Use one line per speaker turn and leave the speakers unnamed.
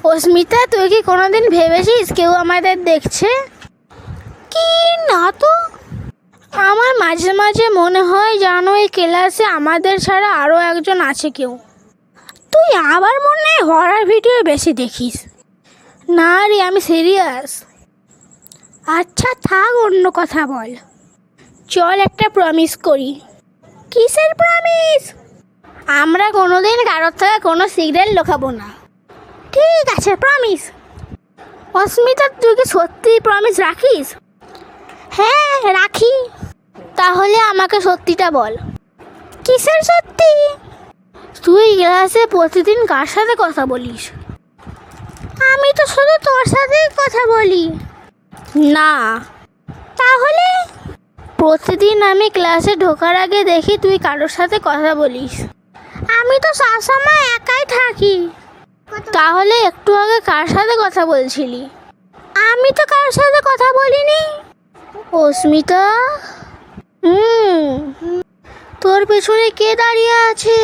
অস্মিতা, তুই কি কোনোদিন ভেবেছিস কেউ আমাদের দেখছে?
কি না তো।
আমার মাঝে মাঝে মনে হয় জানো, এই ক্লাসে আমাদের ছাড়া আরও একজন আছে কেউ।
তুই আবার মনে হয় হরর ভিডিও বেশি দেখিস।
না রে, আমি সিরিয়াস।
আচ্ছা থাক, অন্য কথা বল।
চল একটা প্রমিস করি।
কিসের প্রমিস?
আমরা কোনোদিন কারোর থেকে কোনো সিক্রেট লুকাবো না।
ঠিক আছে, প্রমিস।
অস্মিতা, তুই কি সত্যি প্রমিস রাখিস?
হ্যাঁ রাখি।
তাহলে আমাকে সত্যিটা বল।
কিসের সত্যি?
তুই ক্লাসে প্রতিদিন কার সাথে কথা বলিস?
আমি তো শুধু তোর সাথেই কথা বলি।
না।
তাহলে?
প্রতিদিন আমি ক্লাসে ঢোকার আগে দেখি তুই কারোর সাথে কথা বলিস।
আমি তো সবসময় একাই থাকি।
তাহলে একটু আগে কার সাথে কথা বলছিলি?
আমি তো কারোর সাথে কথা বলিনি।
অস্মিতা, তোর পেছনে কে দাঁড়িয়ে আছে?